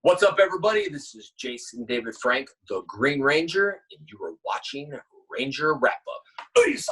What's up, everybody? This is Jason David Frank, the Green Ranger, and you are watching Ranger Wrap Up. Uysa!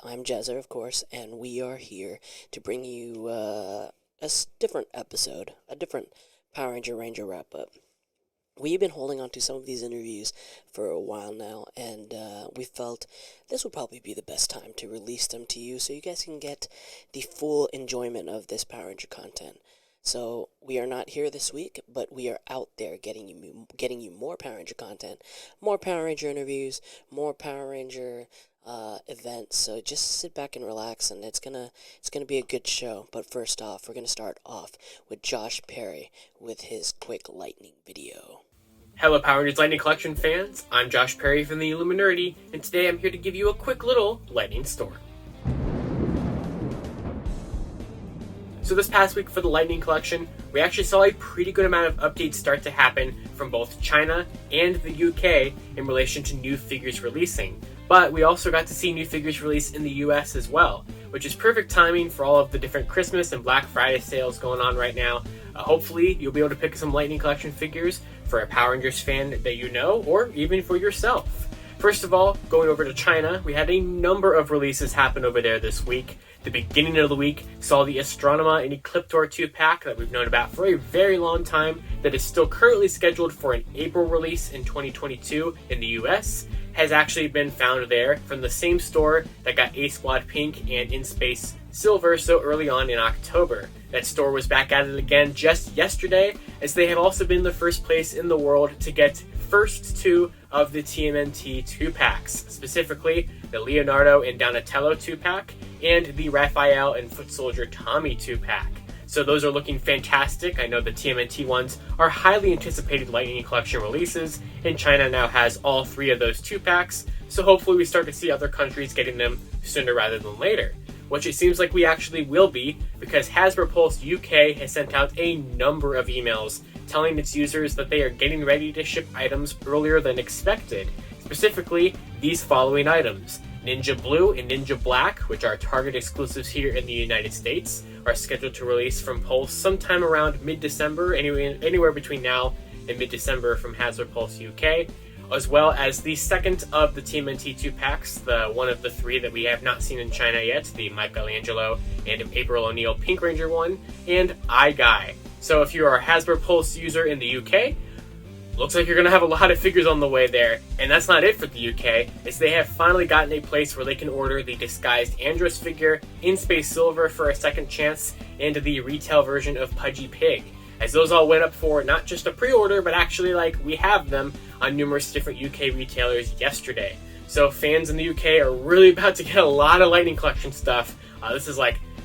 I'm Jezzer, of course, and we are here to bring you a different episode, a different Power Ranger wrap-up. We've been holding on to some of these interviews for a while now, and we felt this would probably be the best time to release them to you so you guys can get the full enjoyment of this Power Ranger content. So we are not here this week, but we are out there getting you more Power Ranger content, more Power Ranger interviews, more Power Ranger events. So just sit back and relax, and it's gonna be a good show. But first off, we're gonna start off with Josh Perry with his quick lightning video. Hello Power Rangers Lightning Collection fans, I'm Josh Perry from the Illuminerdi, and today I'm here to give you a quick little lightning story. So this past week for the Lightning Collection, we actually saw a pretty good amount of updates start to happen from both China and the UK in relation to new figures releasing. But we also got to see new figures released in the US as well, which is perfect timing for all of the different Christmas and Black Friday sales going on right now. Hopefully you'll be able to pick some Lightning Collection figures for a Power Rangers fan that you know, or even for yourself. First of all, going over to China, we had a number of releases happen over there this week. The beginning of the week saw the Astronema and Ecliptor 2-pack that we've known about for a very long time that is still currently scheduled for an April release in 2022 in the US, has actually been found there from the same store that got A-Squad Pink and In Space Silver so early on in October. That store was back at it again just yesterday, as they have also been the first place in the world to get first two of the TMNT 2-packs, specifically the Leonardo and Donatello 2-pack and the Raphael and Foot Soldier Tommy 2-pack. So those are looking fantastic. I know the TMNT ones are highly anticipated Lightning Collection releases, and China now has all three of those 2-packs, so hopefully we start to see other countries getting them sooner rather than later. Which it seems like we actually will be, because Hasbro Pulse UK has sent out a number of emails telling its users that they are getting ready to ship items earlier than expected. Specifically, these following items. Ninja Blue and Ninja Black, which are Target exclusives here in the United States, are scheduled to release from Pulse sometime around mid-December, anywhere between now and mid-December from Hasbro Pulse UK, as well as the second of the TMNT 2-packs, the one of the three that we have not seen in China yet, the Michelangelo and April O'Neil Pink Ranger one, and iGuy. So if you are a Hasbro Pulse user in the UK, looks like you're going to have a lot of figures on the way there. And that's not it for the UK, as they have finally gotten a place where they can order the disguised Andros figure, In Space Silver for a second chance, and the retail version of Pudgy Pig. As those all went up for not just a pre-order, but actually we have them on numerous different UK retailers yesterday. So fans in the UK are really about to get a lot of Lightning Collection stuff. This is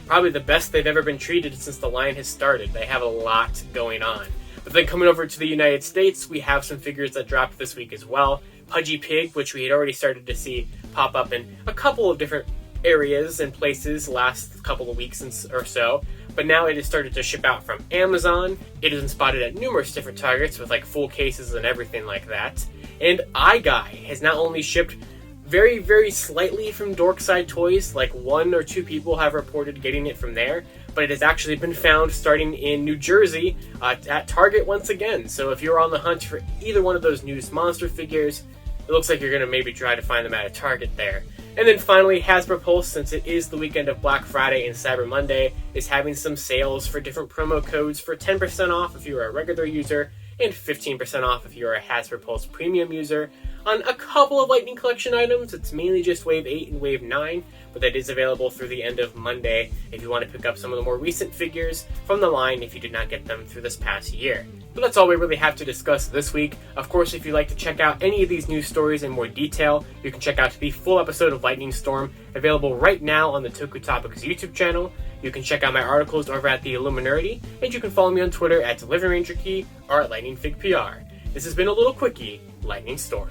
probably the best they've ever been treated since the line has started. They have a lot going on. But then coming over to the United States, we have some figures that dropped this week as well. Pudgy Pig, which we had already started to see pop up in a couple of different areas and places last couple of weeks or so. But now it has started to ship out from Amazon. It has been spotted at numerous different Targets with full cases and everything like that. And iGuy has not only shipped very, very slightly from Dorkside Toys, one or two people have reported getting it from there, but it has actually been found starting in New Jersey at Target once again. So if you're on the hunt for either one of those newest monster figures, it looks like you're going to maybe try to find them at a Target there. And then finally, Hasbro Pulse, since it is the weekend of Black Friday and Cyber Monday, is having some sales for different promo codes for 10% off if you're a regular user and 15% off if you're a Hasbro Pulse Premium user. on a couple of Lightning Collection items. It's mainly just Wave 8 and Wave 9, but that is available through the end of Monday if you want to pick up some of the more recent figures from the line if you did not get them through this past year. But that's all we really have to discuss this week. Of course, if you'd like to check out any of these news stories in more detail, you can check out the full episode of Lightning Storm, available right now on the Toku Topics YouTube channel. You can check out my articles over at the Illuminerdi, and you can follow me on Twitter at LivingRangerKey or at LightningFigPR. This has been a little quickie, Lightning Storm.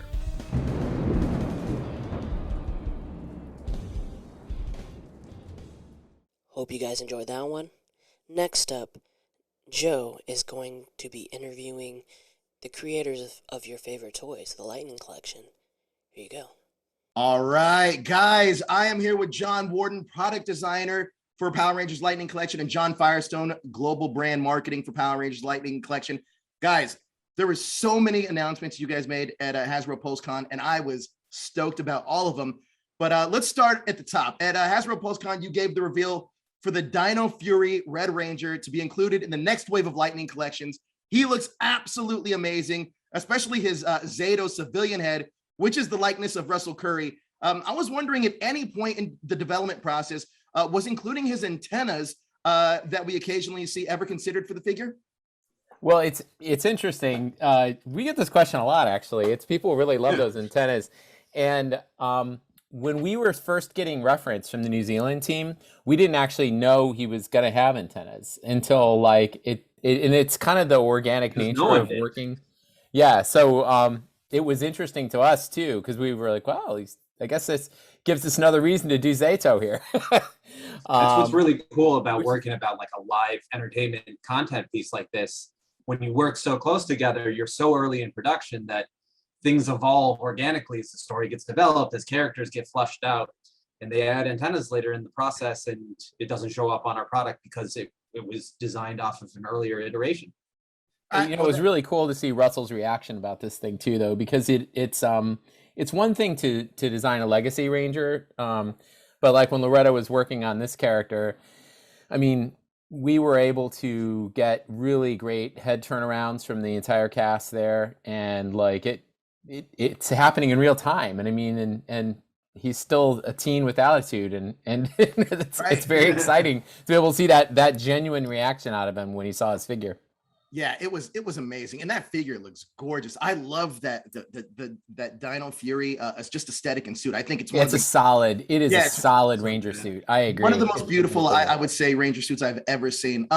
Hope you guys enjoyed that one. Next up, Joe is going to be interviewing the creators of your favorite toys, the Lightning Collection. Here you go. All right, guys, I am here with John Warden, product designer for Power Rangers Lightning Collection, and John Firestone, global brand marketing for Power Rangers Lightning Collection. Guys, there were so many announcements you guys made at Hasbro PulseCon, and I was stoked about all of them. But let's start at the top. At Hasbro PulseCon, you gave the reveal for the Dino Fury Red Ranger to be included in the next wave of Lightning Collections. He looks absolutely amazing, especially his Zato civilian head, which is the likeness of Russell Curry. I was wondering at any point in the development process, was including his antennas that we occasionally see ever considered for the figure? Well, it's interesting. We get this question a lot, actually. It's people really love those antennas. And when we were first getting reference from the New Zealand team, we didn't actually know he was going to have antennas until like and it's kind of the organic nature of working. Yeah. So it was interesting to us too, because we were like, wow, I guess this gives us another reason to do Zato here. That's what's really cool about working about like a live entertainment content piece like this. When you work so close together, you're so early in production that things evolve organically as the story gets developed, as characters get flushed out, and they add antennas later in the process, and it doesn't show up on our product because it was designed off of an earlier iteration. It was really cool to see Russell's reaction about this thing too, though, because it's one thing to design a Legacy Ranger, but like when Loretta was working on this character, I mean, we were able to get really great head turnarounds from the entire cast there, and like it's happening in real time. And I mean, and he's still a teen with attitude, and it's very exciting to be able to see that genuine reaction out of him when he saw his figure. Yeah, it was amazing, and that figure looks gorgeous. I love that that Dino Fury. It's just aesthetic and suit. I think it's a solid Ranger suit. I agree. One of the most beautiful, I would say, Ranger suits I've ever seen.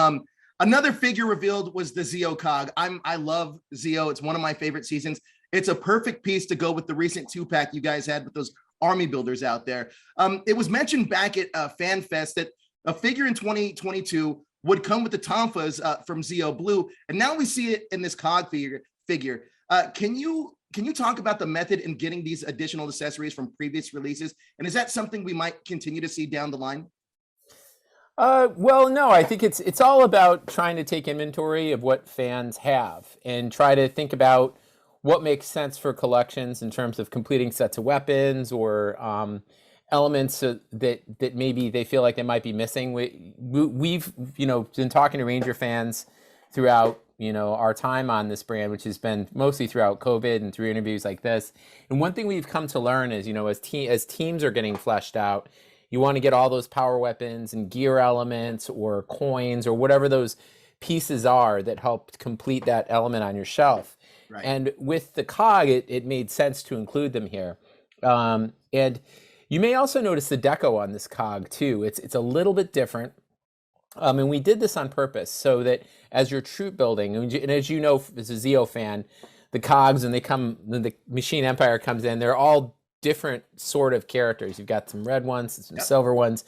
Another figure revealed was the Zeo Cog. I love Zeo. It's one of my favorite seasons. It's a perfect piece to go with the recent 2-pack you guys had with those army builders out there. It was mentioned back at FanFest that a figure in 2022 would come with the tonfas from Zeo Blue, and now we see it in this Cog figure. Can you talk about the method in getting these additional accessories from previous releases, and is that something we might continue to see down the line? Well, no, I think it's all about trying to take inventory of what fans have and try to think about what makes sense for collections in terms of completing sets of weapons or elements that maybe they feel like they might be missing. We've been talking to Ranger fans throughout our time on this brand, which has been mostly throughout COVID and through interviews like this. And one thing we've come to learn is, as teams are getting fleshed out, you want to get all those power weapons and gear elements or coins or whatever those pieces are that help complete that element on your shelf. Right. And with the Cog, it made sense to include them here. And you may also notice the deco on this Cog too. It's a little bit different. And we did this on purpose so that as you're troop building, and as you know, as a Zeo fan, the Cogs, when the Machine Empire comes in, they're all different sort of characters. You've got some red ones, some silver ones.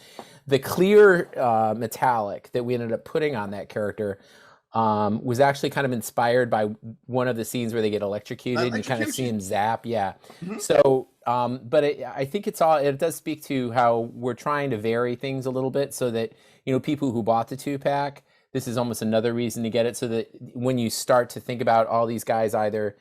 The clear metallic that we ended up putting on that character was actually kind of inspired by one of the scenes where they get electrocuted and you kind of see him zap. Yeah. Mm-hmm. So, but I think it does speak to how we're trying to vary things a little bit so that, people who bought the 2-pack, this is almost another reason to get it, so that when you start to think about all these guys either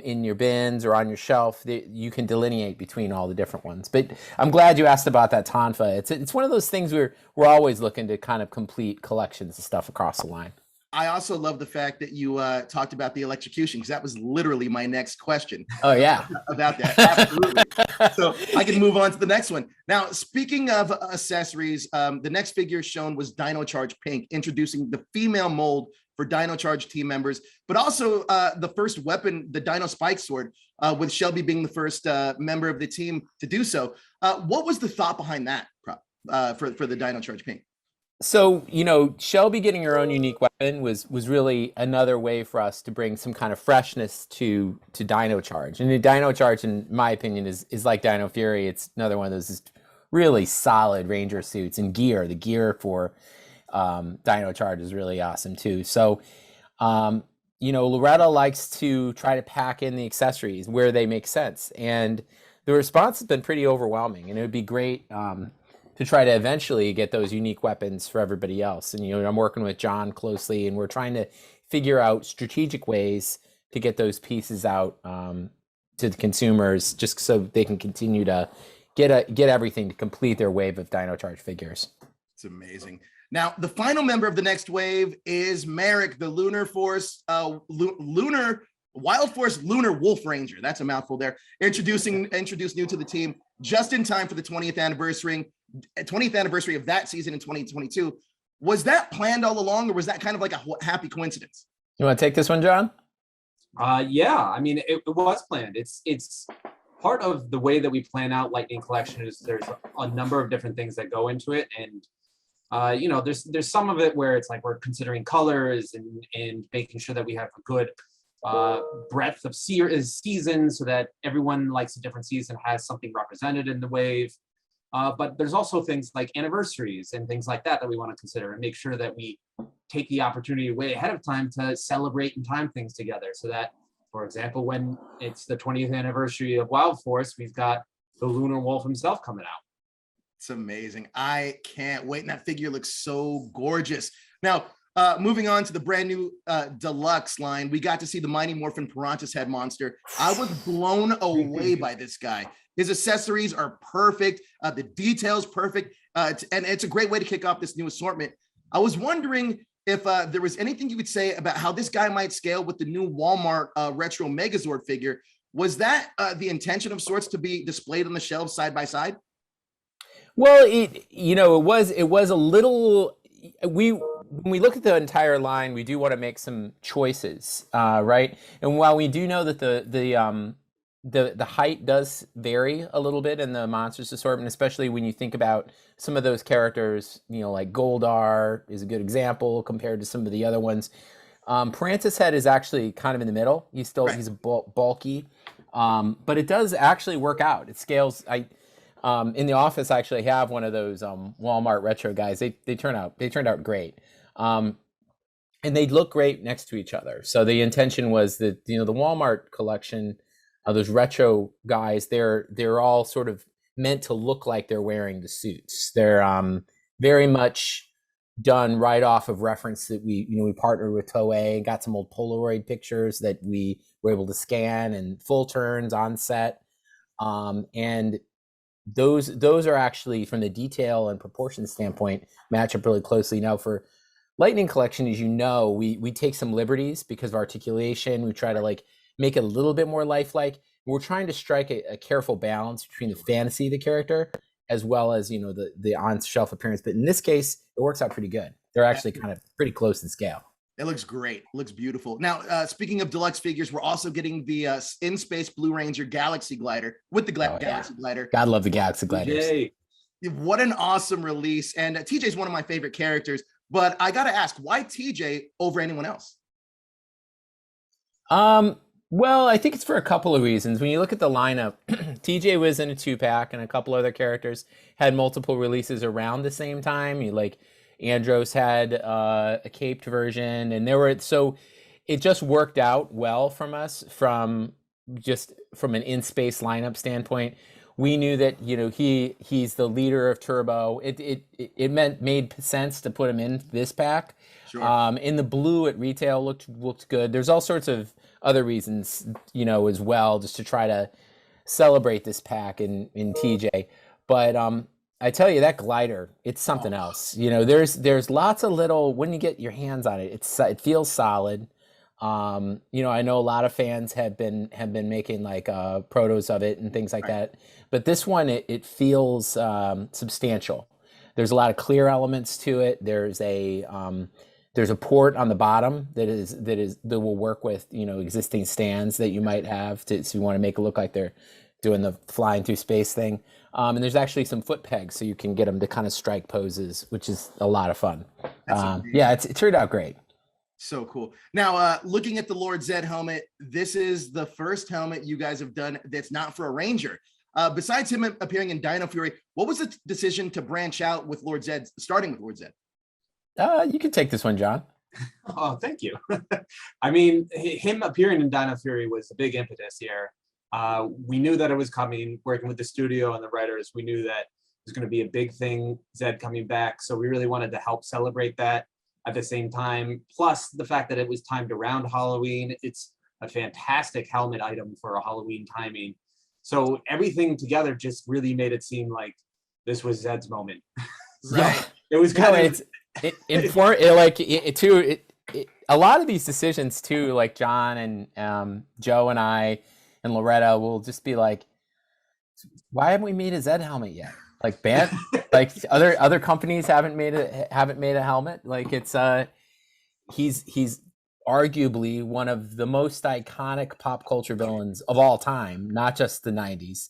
in your bins or on your shelf, you can delineate between all the different ones. But I'm glad you asked about that Tonfa. It's one of those things we're always looking to kind of complete collections of stuff across the line. I also love the fact that you talked about the electrocution, because that was literally my next question. Oh yeah, about that. Absolutely. So I can move on to the next one. Now, speaking of accessories, the next figure shown was Dino Charge Pink, introducing the female mold for Dino Charge team members, but also the first weapon, the Dino Spike Sword, with Shelby being the first member of the team to do so. What was the thought behind that for the Dino Charge Pink? So, Shelby getting her own unique weapon was really another way for us to bring some kind of freshness to Dino Charge. And the Dino Charge, in my opinion, is like Dino Fury. It's another one of those really solid Ranger suits and gear. The gear for Dino Charge is really awesome too. So, Loretta likes to try to pack in the accessories where they make sense. And the response has been pretty overwhelming. And it would be great to try to eventually get those unique weapons for everybody else. And, I'm working with John closely, and we're trying to figure out strategic ways to get those pieces out to the consumers, just so they can continue to get everything to complete their wave of Dino Charge figures. It's amazing. Now, the final member of the next wave is Merrick, the Lunar Force, Wild Force Lunar Wolf Ranger. That's a mouthful there. Introduced new to the team just in time for the 20th anniversary of that season in 2022. Was that planned all along, or was that kind of like a happy coincidence? You want to take this one, John? Yeah, I mean, it was planned. It's part of the way that we plan out Lightning Collection is there's a number of different things that go into it. And there's some of it where it's like we're considering colors and making sure that we have a good breadth of seasons, so that everyone likes a different season has something represented in the wave. But there's also things like anniversaries and things like that we want to consider and make sure that we take the opportunity way ahead of time to celebrate and time things together. So that, for example, when it's the 20th anniversary of Wild Force, we've got the Lunar Wolf himself coming out. It's amazing. I can't wait. And that figure looks so gorgeous. Now, moving on to the brand new deluxe line, we got to see the Mighty Morphin Piranha's Head monster. I was blown away by this guy. His accessories are perfect. The details perfect. And it's a great way to kick off this new assortment. I was wondering if there was anything you would say about how this guy might scale with the new Walmart Retro Megazord figure. Was that the intention of sorts, to be displayed on the shelves side by side? Well, it was a little. When we look at the entire line, we do want to make some choices, right? And while we do know that the height does vary a little bit in the monsters assortment, especially when you think about some of those characters, like Goldar is a good example compared to some of the other ones. Piranha's Head is actually kind of in the middle. He's bulky, but it does actually work out. It scales. In the office, I actually have one of those Walmart retro guys. They turned out great. And they look great next to each other. So the intention was that, the Walmart collection, those retro guys, they're all sort of meant to look like they're wearing the suits. They're very much done right off of reference that we partnered with Toei and got some old Polaroid pictures that we were able to scan, and full turns on set. And those are actually, from the detail and proportion standpoint, match up really closely. Now, for Lightning Collection, as we take some liberties because of articulation. We try to make it a little bit more lifelike. We're trying to strike a careful balance between the fantasy of the character as well as the on-shelf appearance. But in this case, it works out pretty good. They're actually kind of pretty close in scale. It looks great. It looks beautiful. Now, speaking of deluxe figures, we're also getting the in-space Blue Ranger Galaxy Glider with the Galaxy Glider. God love the Galaxy Gliders. Yay. What an awesome release. And TJ is one of my favorite characters. But I got to ask, why TJ over anyone else? Well, I think it's for a couple of reasons. When you look at the lineup, TJ was in a 2-pack, and a couple other characters had multiple releases around the same time. Andros had a caped version, and so it just worked out well from us from an in-space lineup standpoint. We knew that he's the leader of Turbo. It made sense to put him in this pack. Sure. In the blue at retail looked good. There's all sorts of other reasons as well, just to try to celebrate this pack in TJ. But I tell you, that glider, it's something else. You know, there's lots of little, when you get your hands on it, it feels solid. You know, I know a lot of fans have been making like protos of it and things like that, but this one, it feels substantial. There's a lot of clear elements to it. There's a port on the bottom that will work with, you know, existing stands that you might have so you want to make it look like they're doing the flying through space thing. And there's actually some foot pegs so you can get them to kind of strike poses, which is a lot of fun. Yeah, it turned out great. So cool. Now, looking at the Lord Zed helmet, this is the first helmet you guys have done that's not for a Ranger. Besides him appearing in Dino Fury, what was the decision to branch out with Lord Zed, starting with Lord Zed? You can take this one, John. Oh, thank you. I mean, him appearing in Dino Fury was a big impetus here. We knew that it was coming, working with the studio and the writers. We knew that it was going to be a big thing, Zed coming back. So we really wanted to help celebrate that at the same time. Plus the fact that it was timed around Halloween. It's a fantastic helmet item for a Halloween timing. So everything together just really made it seem like this was Zed's moment. Right. It was kind of... a lot of these decisions too, like John and Joe and I and Loretta will just be like, why haven't we made a Zed helmet yet? Like like other companies haven't made a helmet. Like it's he's arguably one of the most iconic pop culture villains of all time, not just the 90s.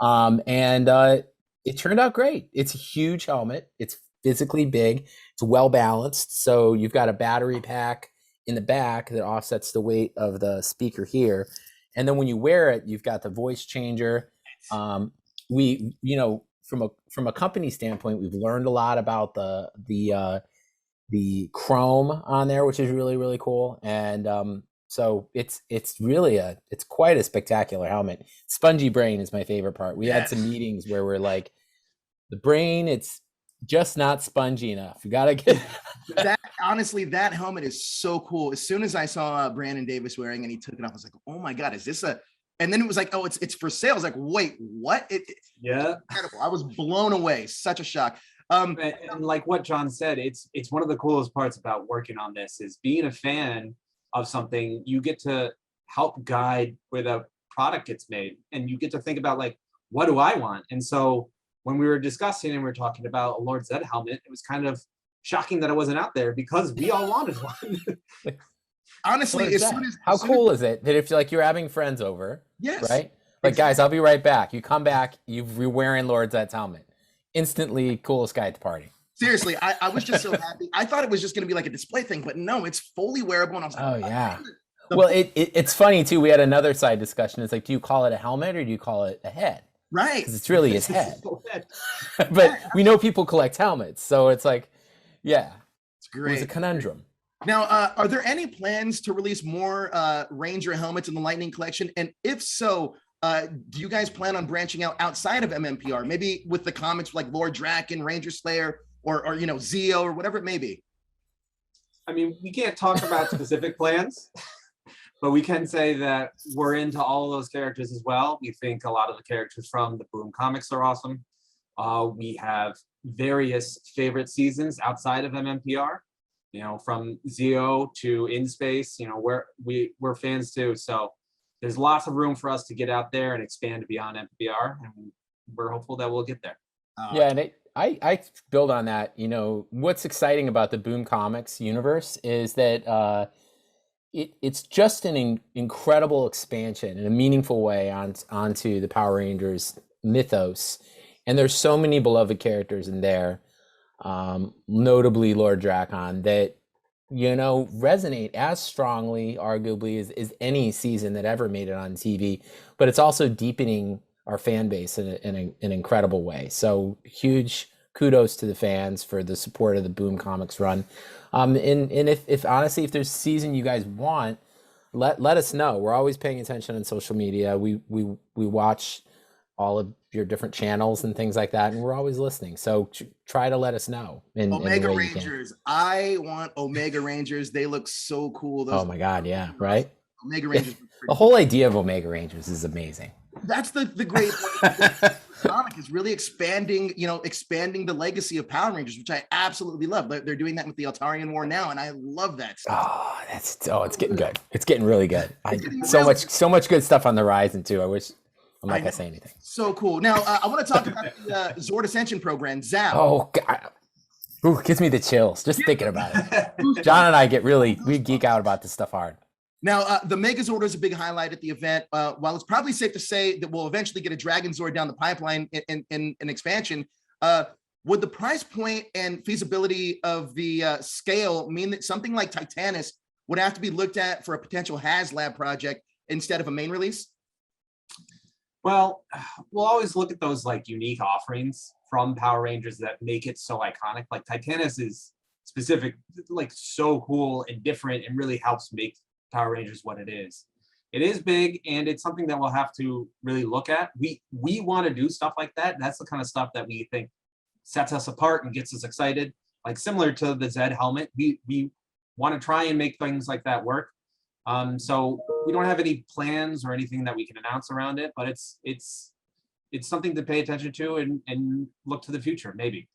And it turned out great. It's a huge helmet. It's physically big. It's well balanced. So you've got a battery pack in the back that offsets the weight of the speaker here. And then when you wear it, you've got the voice changer. We, you know, from a company standpoint, we've learned a lot about the chrome on there, which is really, really cool. And so it's quite a spectacular helmet. Spongy brain is my favorite part. We had some meetings where we're like, the brain, it's just not spongy enough. You gotta get that. Honestly, that helmet is so cool. As soon as I saw Brandon Davis wearing and he took it off, I was like, oh my God, is this a... And then it was like, oh, it's for sale. I was like, wait, what? Yeah. Incredible. I was blown away. Such a shock. And like what John said, it's one of the coolest parts about working on this is being a fan of something. You get to help guide where the product gets made, and you get to think about like, what do I want? And so when we were discussing and we were talking about a Lord Zed helmet, it was kind of shocking that it wasn't out there because we all wanted one. Honestly, how cool is it that if you're having friends over, yes, right? Like, guys, I'll be right back. You come back, you're wearing Lord Zed's helmet. Instantly coolest guy at the party. Seriously, I was just so happy. I thought it was just going to be like a display thing, but no, it's fully wearable. And I was like, oh yeah. Well, it's funny too. We had another side discussion. It's like, do you call it a helmet or do you call it a head? Right. Because it's really his head. But we know people collect helmets, so it's like, yeah, it's great. It's a conundrum. Now, are there any plans to release more Ranger helmets in the Lightning Collection? And if so, do you guys plan on branching out outside of MMPR? Maybe with the comics like Lord Draken, Ranger Slayer, or you know, Zeo, or whatever it may be. I mean, we can't talk about specific plans, but we can say that we're into all of those characters as well. We think a lot of the characters from the Boom comics are awesome. We have various favorite seasons outside of MMPR. You know, from Zeo to In Space, you know, we're fans too. So there's lots of room for us to get out there and expand beyond MPR, and we're hopeful that we'll get there. Yeah, and I build on that. You know, what's exciting about the Boom Comics universe is that it's just an incredible expansion in a meaningful way onto the Power Rangers mythos, and there's so many beloved characters in there. Notably Lord Drakon, that, you know, resonate as strongly, arguably, as any season that ever made it on TV. But it's also deepening our fan base in an incredible way. So huge kudos to the fans for the support of the Boom Comics run. And if honestly, if there's a season you guys want, let us know. We're always paying attention on social media. We watch all of your different channels and things like that, and we're always listening. So try to let us know. Omega Rangers. I want Omega Rangers. They look so cool. Oh my God, yeah, right? Omega Rangers. The whole idea of Omega Rangers is amazing. That's the great point. comic is really expanding, expanding the legacy of Power Rangers, which I absolutely love. They're doing that with the Altarian War now, and I love that stuff. It's getting good. It's getting really good. So much good stuff on the horizon too. I wish I'm not gonna say anything. So cool. Now I want to talk about the Zord Ascension program, Zap. Oh God. Ooh, gives me the chills just thinking about it. John and I we geek out about this stuff hard. Now, the Megazord is a big highlight at the event. While it's probably safe to say that we'll eventually get a Dragon Zord down the pipeline in expansion, would the price point and feasibility of the scale mean that something like Titanus would have to be looked at for a potential HasLab project instead of a main release? Well, we'll always look at those like unique offerings from Power Rangers that make it so iconic. Like Titanus is specific, like so cool and different, and really helps make Power Rangers what it is. It is big, and it's something that we'll have to really look at. We want to do stuff like that. That's the kind of stuff that we think sets us apart and gets us excited. Like similar to the Zed helmet, we want to try and make things like that work. So we don't have any plans or anything that we can announce around it, but it's something to pay attention to and look to the future, maybe.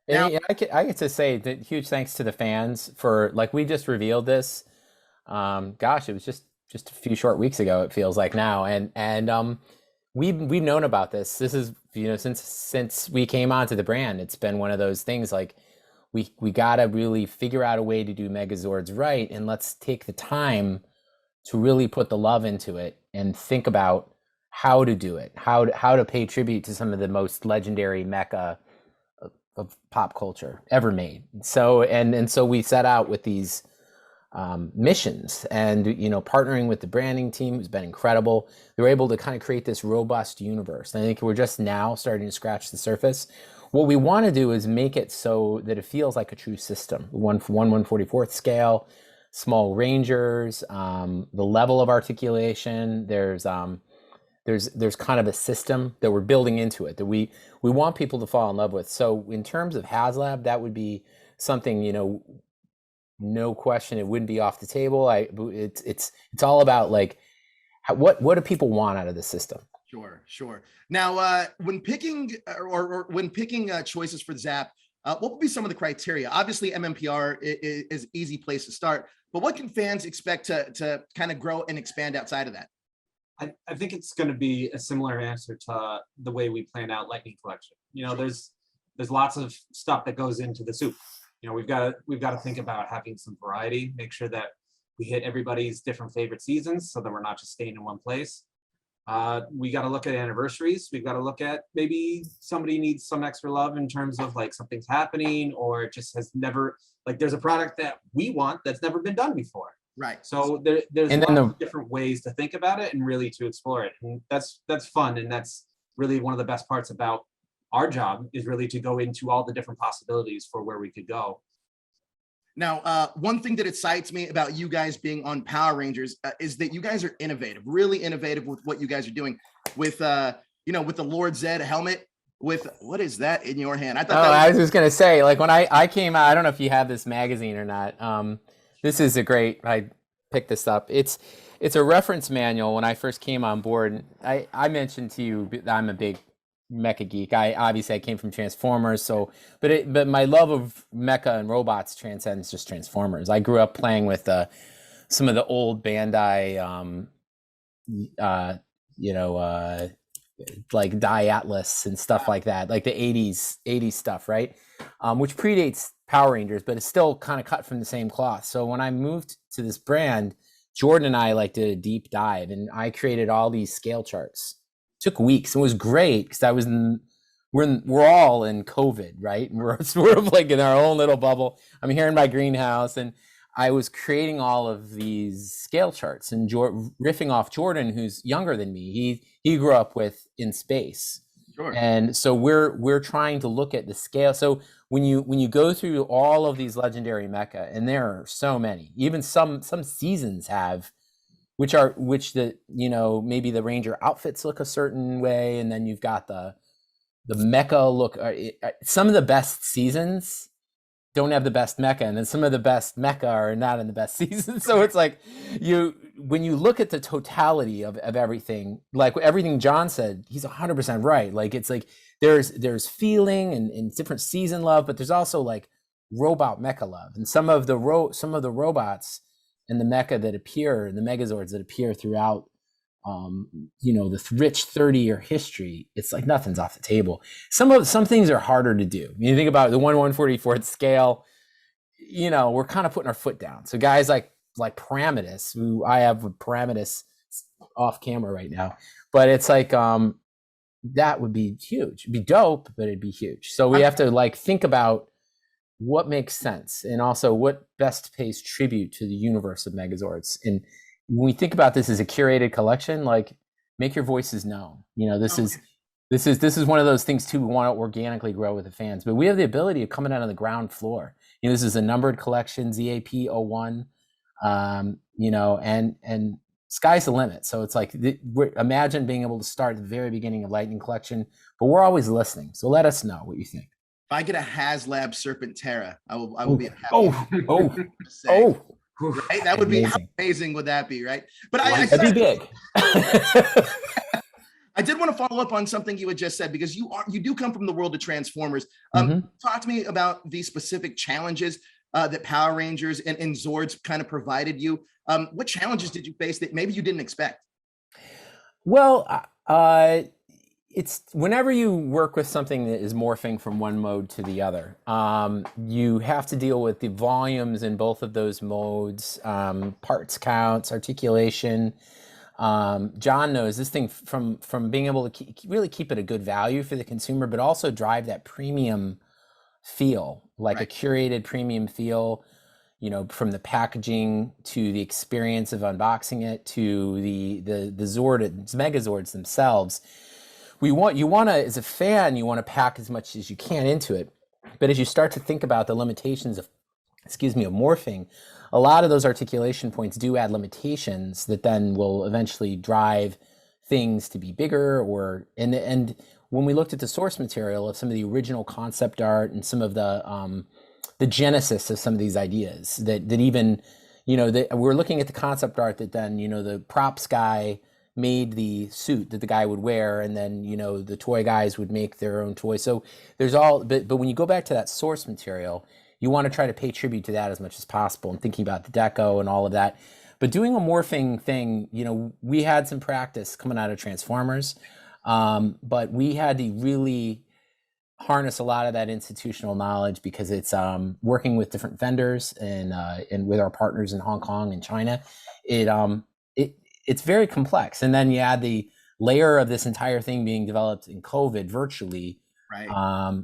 Now, I get to say that huge thanks to the fans for, like, we just revealed this. Gosh, it was just a few short weeks ago, it feels like now, and we've known about this. This is, since we came onto the brand, it's been one of those things like we gotta really figure out a way to do Megazords right, and let's take the time to really put the love into it and think about how to do it, how to pay tribute to some of the most legendary mecha of pop culture ever made. So so we set out with these missions, and partnering with the branding team has been incredible. They were able to kind of create this robust universe. And I think we're just now starting to scratch the surface. What we want to do is make it so that it feels like a true system. 1/144th scale, small rangers, the level of articulation. There's kind of a system that we're building into it that we want people to fall in love with. So in terms of HasLab, that would be something, no question, it wouldn't be off the table. It's all about like what do people want out of the system? Sure. Now, when picking choices for Zap, what would be some of the criteria? Obviously, MMPR is an easy place to start, but what can fans expect to kind of grow and expand outside of that? I think it's going to be a similar answer to the way we plan out Lightning Collection. There's lots of stuff that goes into the soup. We've got to think about having some variety, make sure that we hit everybody's different favorite seasons so that we're not just staying in one place. We got to look at anniversaries. We've got to look at maybe somebody needs some extra love in terms of like something's happening, or it just has never, like there's a product that we want that's never been done before. Right. So there's lots of different ways to think about it and really to explore it. And that's fun. And that's really one of the best parts about our job, is really to go into all the different possibilities for where we could go. Now, one thing that excites me about you guys being on Power Rangers is that you guys are innovative, really innovative with what you guys are doing with the Lord Zed helmet. With what is that in your hand? I was just gonna say, like when I came out, I don't know if you have this magazine or not. This is I picked this up. It's a reference manual. When I first came on board, I mentioned to you that I'm a big mecha geek. I came from Transformers, but my love of mecha and robots transcends just Transformers. I grew up playing with some of the old Bandai like Die Atlas and stuff like that, like the 80s stuff, right? Which predates Power Rangers, but it's still kind of cut from the same cloth. So when I moved to this brand, Jordan and I did a deep dive, and I created all these scale charts. Took weeks. It was great because we're all in COVID, right? We're sort of like in our own little bubble. I'm here in my greenhouse, and I was creating all of these scale charts and riffing off Jordan, who's younger than me. He grew up in space. Sure. And so we're trying to look at the scale. So when you go through all of these legendary mecha, and there are so many, even some seasons have, which maybe the Ranger outfits look a certain way, and then you've got the mecha look. Some of the best seasons don't have the best mecha, and then some of the best mecha are not in the best season. So it's like when you look at the totality of everything, like everything John said, he's 100% right. Like it's like there's feeling and different season love, but there's also like robot mecha love, and some of the robots and the mecha that appear, and the Megazords that appear throughout the rich 30-year history, it's like nothing's off the table. Some things are harder to do. You think about the 1/144th scale, we're kind of putting our foot down. So guys like Parametis, who I have with Parametis off camera right now, but it's like that would be huge. It'd be dope, but it'd be huge. So we have to like think about what makes sense, and also what best pays tribute to the universe of Megazords. And when we think about this as a curated collection, like make your voices known. This is one of those things too. We want to organically grow with the fans, but we have the ability of coming out on the ground floor. This is a numbered collection, ZAP 01, and sky's the limit. So it's like, imagine being able to start at the very beginning of Lightning Collection, but we're always listening. So let us know what you think. If I get a HasLab Serpent Terra, I will be happy. Right? That would be, how amazing would that be, right? But that'd be big. I did want to follow up on something you had just said, because you do come from the world of Transformers. Talk to me about the specific challenges that Power Rangers and Zords kind of provided you. What challenges did you face that maybe you didn't expect? Well, it's whenever you work with something that is morphing from one mode to the other, you have to deal with the volumes in both of those modes, parts counts, articulation. John knows this thing from being able to really keep it a good value for the consumer, but also drive that premium feel, like a curated premium feel, from the packaging to the experience of unboxing it to the Megazords themselves. You want to, as a fan, you want to pack as much as you can into it. But as you start to think about the limitations of morphing, a lot of those articulation points do add limitations that then will eventually drive things to be bigger. And when we looked at the source material of some of the original concept art and some of the genesis of some of these ideas, that even, we're looking at the concept art that then, the props guy made the suit that the guy would wear, and then the toy guys would make their own toys. So there's but when you go back to that source material, you want to try to pay tribute to that as much as possible, and thinking about the deco and all of that. But doing a morphing thing, we had some practice coming out of Transformers, but we had to really harness a lot of that institutional knowledge, because it's working with different vendors and with our partners in Hong Kong and China. It's very complex. And then you add the layer of this entire thing being developed in COVID virtually. Right.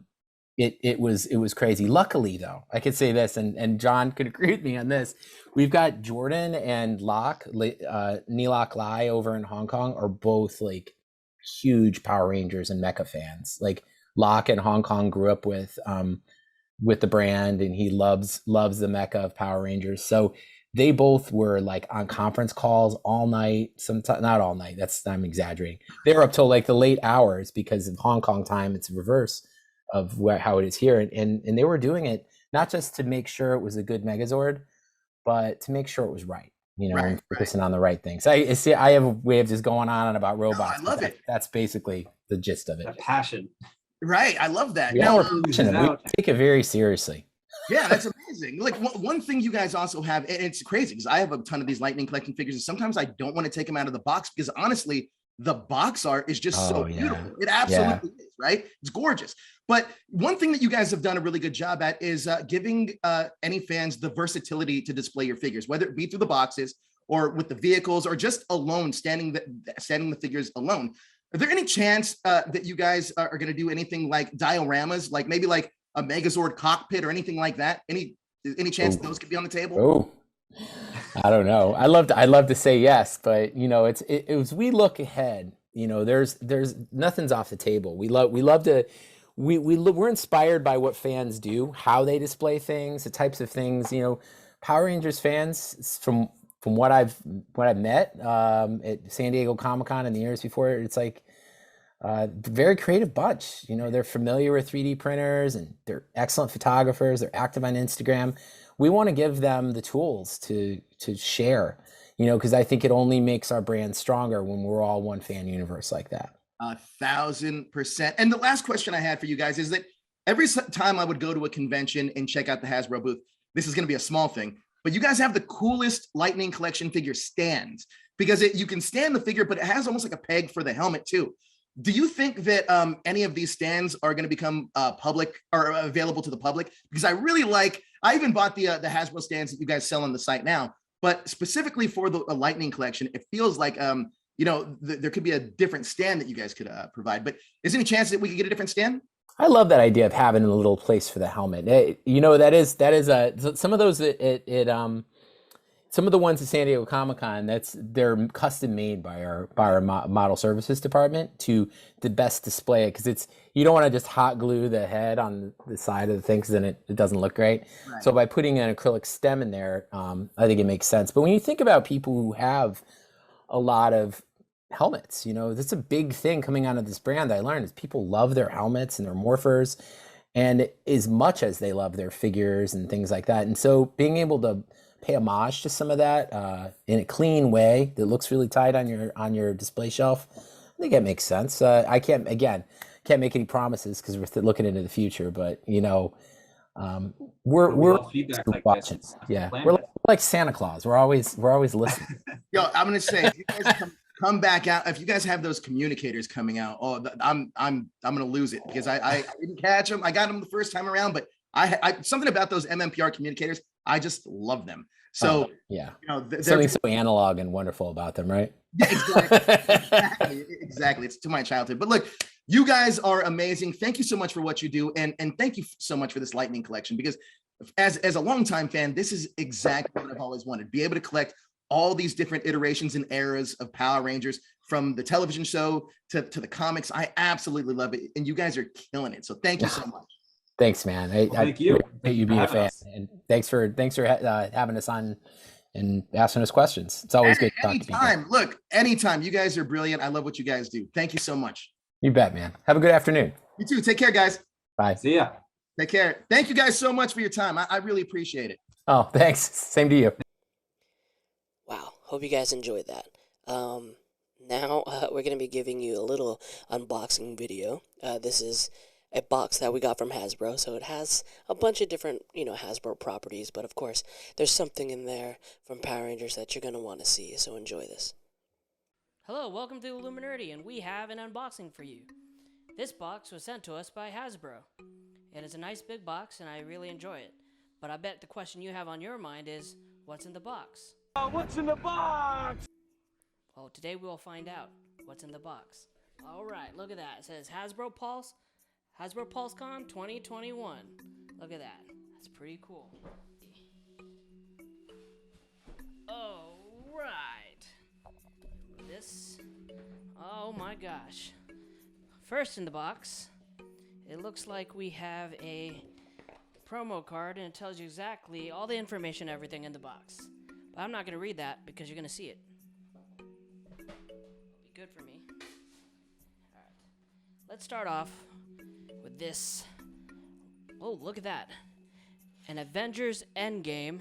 It was crazy. Luckily, though, I could say this, and John could agree with me on this. We've got Jordan and Nilak Lai over in Hong Kong are both like huge Power Rangers and mecha fans. Like Locke in Hong Kong grew up with the brand, and he loves the mecha of Power Rangers. So they both were like on conference calls all night. Sometimes not all night. I'm exaggerating. They were up till like the late hours, because of Hong Kong time. It's reverse of how it is here, and they were doing it not just to make sure it was a good Megazord, but to make sure it was right. And focusing on the right things. I see. I have a way of just going on and about robots. No, I love it. That's basically the gist of it. A passion. Right. I love that. Yeah, we're passionate. We take it very seriously. Yeah, that's amazing. Like one thing you guys also have, and it's crazy because I have a ton of these Lightning Collection figures, and sometimes I don't want to take them out of the box, because honestly, the box art is just so beautiful. It absolutely is, right? It's gorgeous. But one thing that you guys have done a really good job at is giving any fans the versatility to display your figures, whether it be through the boxes or with the vehicles, or just alone, standing the figures alone. Are there any chance that you guys are going to do anything like dioramas, like maybe like a Megazord cockpit or anything like that? Any chance those could be on the table? Oh, I don't know. I love to say yes, but it was, we look ahead. There's nothing's off the table. We're inspired by what fans do, how they display things, the types of things. Power Rangers fans, from what I've met at San Diego Comic-Con and the years before, it's like very creative bunch. You know, they're familiar with 3D printers and they're excellent photographers. They're active on Instagram. We want to give them the tools to share, you know, because I think it only makes our brand stronger when we're all one fan universe like that. 1,000%. And the last question I had for you guys is that every time I would go to a convention and check out the Hasbro booth, this is going to be a small thing, but you guys have the coolest Lightning Collection figure stands, because you can stand the figure, but it has almost like a peg for the helmet too. Do you think that any of these stands are going to become public or available to the public? Because I even bought the Hasbro stands that you guys sell on the site now, but specifically for the Lightning Collection, it feels like there could be a different stand that you guys could provide. But is there any chance that we could get a different stand? I love that idea of having a little place for the helmet. That is some of those some of the ones at San Diego Comic-Con, they're custom made by our model services department to the best display it, because you don't want to just hot glue the head on the side of the thing, because then it doesn't look great. Right. So by putting an acrylic stem in there, I think it makes sense. But when you think about people who have a lot of helmets, that's a big thing coming out of this brand I learned, is people love their helmets and their morphers, and as much as they love their figures and things like that. And so being able to pay homage to some of that in a clean way that looks really tight on your display shelf, I think that makes sense. I can't make any promises because we're looking into the future, but we're feedback like watching. This. Yeah, we're like Santa Claus. We're always listening. Yo, I'm gonna say, if you guys come back out, if you guys have those communicators coming out, I'm gonna lose it, because I didn't catch them. I got them the first time around, but I something about those MMPR communicators, I just love them. So yeah, something so analog and wonderful about them, right? Yeah, exactly. It's to my childhood. But look, you guys are amazing. Thank you so much for what you do, and thank you so much for this Lightning Collection, because as a longtime fan, this is exactly what I've always wanted: be able to collect all these different iterations and eras of Power Rangers, from the television show to the comics. I absolutely love it, and you guys are killing it. So thank you so much. Thanks, man. Thank you. Appreciate you being a fan, and thanks for having us on and asking us questions. It's always good to talk to people. Look, anytime. You guys are brilliant. I love what you guys do. Thank you so much. You bet, man. Have a good afternoon. You too. Take care, guys. Bye. See ya. Take care. Thank you guys so much for your time. I really appreciate it. Oh, thanks. Same to you. Wow. Hope you guys enjoyed that. Now we're going to be giving you a little unboxing video. This is a box that we got from Hasbro, so it has a bunch of different, Hasbro properties, but of course, there's something in there from Power Rangers that you're going to want to see, so enjoy this. Hello, welcome to Illuminerdi, and we have an unboxing for you. This box was sent to us by Hasbro. It is a nice big box, and I really enjoy it. But I bet the question you have on your mind is, what's in the box? What's in the box? Well, today we will find out what's in the box. Alright, look at that. It says Hasbro PulseCon 2021. Look at that. That's pretty cool. Alright. This. Oh my gosh. First in the box, it looks like we have a promo card, and it tells you exactly all the information, everything in the box. But I'm not going to read that because you're going to see it. It'll be good for me. Alright. Let's start off with this. Oh, look at that. An Avengers Endgame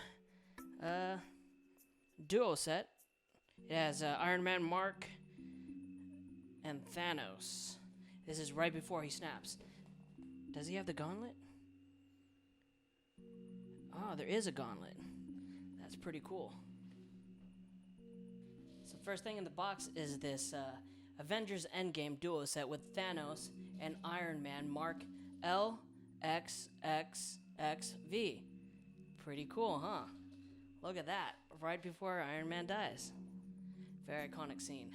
duo set. It has Iron Man Mark and Thanos. This is right before he snaps. Does he have the gauntlet? Oh, there is a gauntlet. That's pretty cool. So first thing in the box is this Avengers Endgame duo set with Thanos and Iron Man Mark LXXXV. Pretty cool, huh? Look at that. Right before Iron Man dies. Very iconic scene.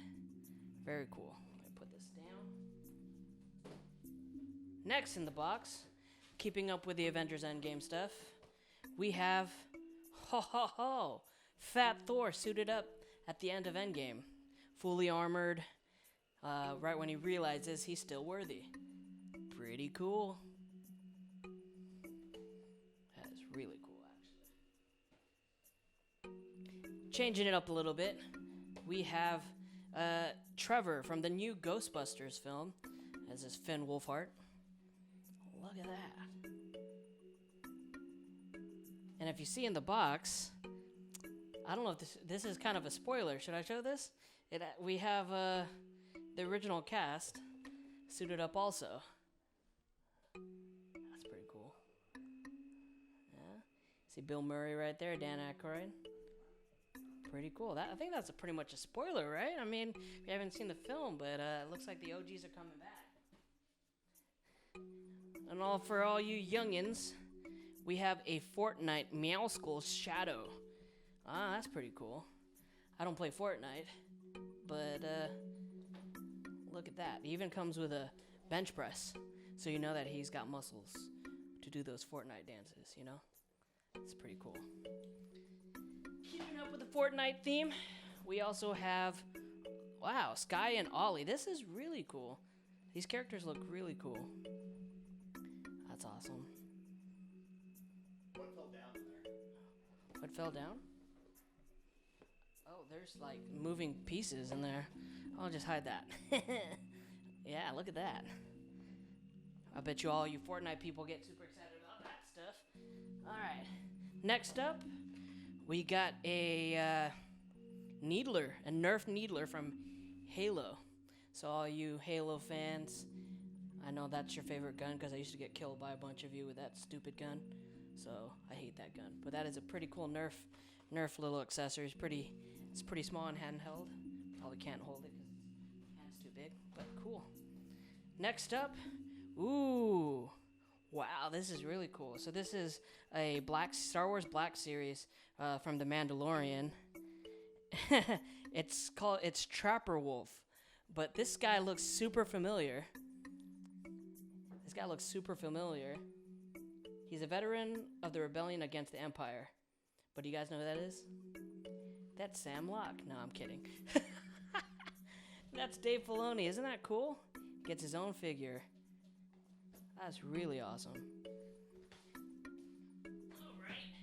Very cool. Let me put this down. Next in the box, keeping up with the Avengers Endgame stuff, we have Fat Thor suited up at the end of Endgame. Fully armored, right when he realizes he's still worthy. Pretty cool. That is really cool, actually. Changing it up a little bit, we have Trevor from the new Ghostbusters film. Has this Finn Wolfhard. Look at that. And if you see in the box, I don't know if this is kind of a spoiler. Should I show this? We have the original cast suited up also. That's pretty cool. Yeah. See Bill Murray right there, Dan Aykroyd. Pretty cool. I think that's pretty much a spoiler, right? I mean, we haven't seen the film, but it looks like the OGs are coming back. And for all you youngins, we have a Fortnite Meow Skull Shadow. Ah, that's pretty cool. I don't play Fortnite, but look at that. He even comes with a bench press, so you know that he's got muscles to do those Fortnite dances, you know? It's pretty cool. Keeping up with the Fortnite theme, we also have, wow, Sky and Ollie. This is really cool. These characters look really cool. That's awesome. What fell down in there? What fell down? Oh, there's like moving pieces in there. I'll just hide that. Yeah, look at that. I bet you all you Fortnite people get super excited about that stuff. Alright, next up, we got a Needler, a Nerf Needler from Halo. So all you Halo fans, I know that's your favorite gun because I used to get killed by a bunch of you with that stupid gun. So I hate that gun. But that is a pretty cool Nerf little accessory. It's pretty small and handheld. Probably can't hold it because its hand's too big, but cool. Next up, ooh, wow, this is really cool. So this is a Star Wars Black Series from The Mandalorian. It's Trapper Wolf, but this guy looks super familiar. He's a veteran of the rebellion against the Empire. But do you guys know who that is? That's Sam Locke. No, I'm kidding. That's Dave Filoni. Isn't that cool? Gets his own figure. That's really awesome. Alright.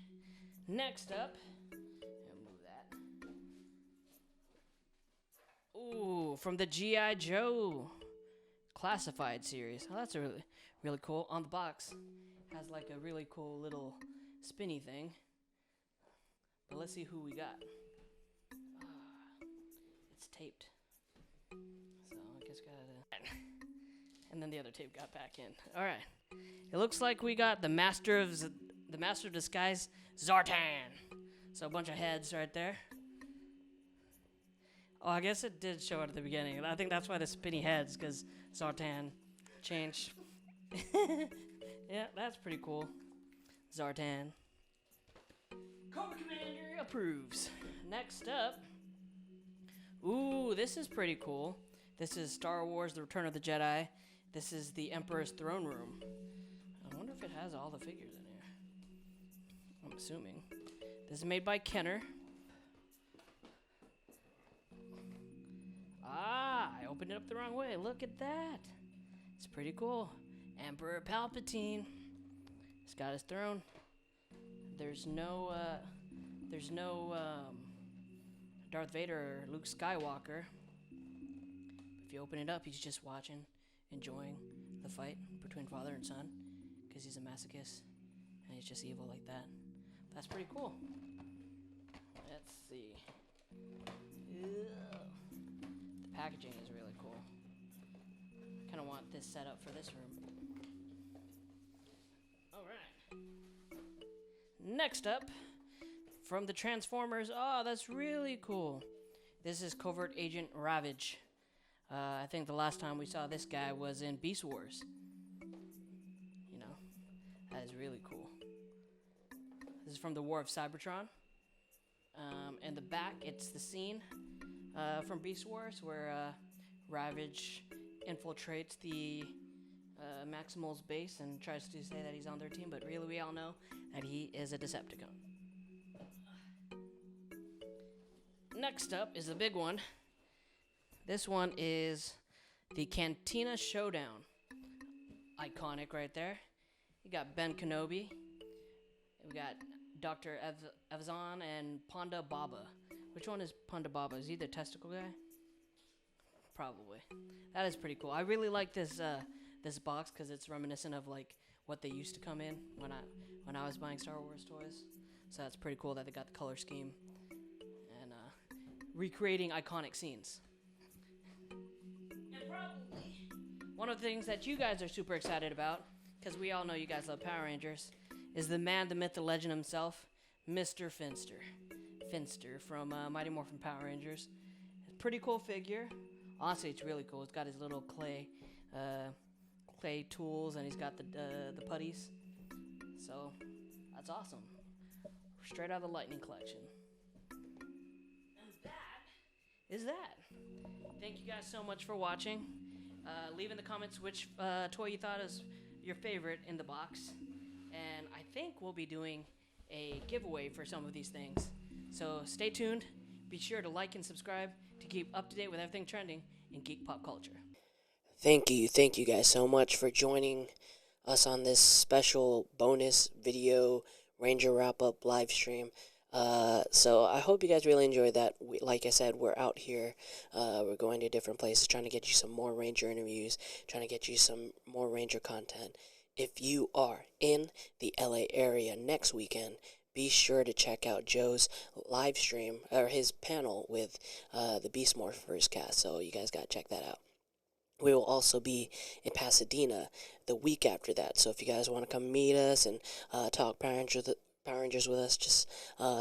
Next up, I'll move that. Ooh, from the G.I. Joe Classified series. Oh, that's a really, really cool. On the box, has like a really cool little spinny thing. But let's see who we got. It's taped. So I guess gotta. And then the other tape got back in. All right. It looks like we got the Master of Disguise, Zartan. So a bunch of heads right there. Oh, I guess it did show it at the beginning. I think that's why the spinny heads, because Zartan changed. Yeah, that's pretty cool. Zartan. Cobra Commander approves. Next up. Ooh, this is pretty cool. This is Star Wars The Return of the Jedi. This is the Emperor's Throne Room. I wonder if it has all the figures in here. I'm assuming. This is made by Kenner. Ah, I opened it up the wrong way. Look at that. It's pretty cool. Emperor Palpatine. He's got his throne. There's no Darth Vader or Luke Skywalker. If you open it up, he's just watching, enjoying the fight between father and son, because he's a masochist and he's just evil like that. That's pretty cool. Let's see. Ugh. The packaging is really cool. Kind of want this set up for this room. All right. Next up, from the Transformers. Oh, that's really cool. This is Covert Agent Ravage. I think the last time we saw this guy was in Beast Wars. You know, that is really cool. This is from the War of Cybertron. In the back, it's the scene from Beast Wars where Ravage infiltrates the Maximal's base and tries to say that he's on their team, but really we all know that he is a Decepticon. Next up is the big one. This one is the Cantina Showdown. Iconic right there. You got Ben Kenobi. We got Dr. Evzan and Ponda Baba. Which one is Ponda Baba? Is he the testicle guy? probably. That is pretty cool. I really like this this box because it's reminiscent of like what they used to come in when I was buying Star Wars toys. So that's pretty cool that they got the color scheme and recreating iconic scenes. And probably one of the things that you guys are super excited about, because we all know you guys love Power Rangers, is the man, the myth, the legend himself, Mr. Finster. Finster from Mighty Morphin Power Rangers. Pretty cool figure. Honestly, it's really cool. It's got his little clay tools, and he's got the putties. So that's awesome. Straight out of the Lightning Collection. And that is that. Thank you guys so much for watching. Leave in the comments which toy you thought is your favorite in the box, and I think we'll be doing a giveaway for some of these things. So stay tuned. Be sure to like and subscribe to keep up to date with everything trending in geek pop culture. Thank you guys so much for joining us on this special bonus video Ranger wrap-up live stream. So I hope you guys really enjoyed that. Like I said, we're out here. We're going to different places, trying to get you some more Ranger interviews, trying to get you some more Ranger content. If you are in the LA area next weekend, be sure to check out Joe's live stream, or his panel with the Beast Morphers cast. So you guys got to check that out. We will also be in Pasadena the week after that. So if you guys want to come meet us and talk Power Rangers with us, just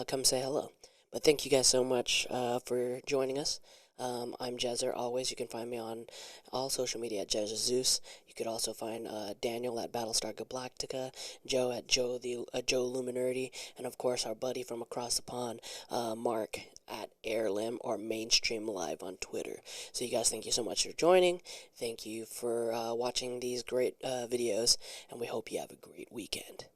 come say hello. But thank you guys so much for joining us. I'm Jezzer. Always, you can find me on all social media at Jezzer Zeus. You could also find Daniel at Battlestar Galactica, Joe at Joe Illuminerdi, and of course our buddy from across the pond, Mark at Airlim or Mainstream Live on Twitter. So you guys, thank you so much for joining. Thank you for watching these great videos, and we hope you have a great weekend.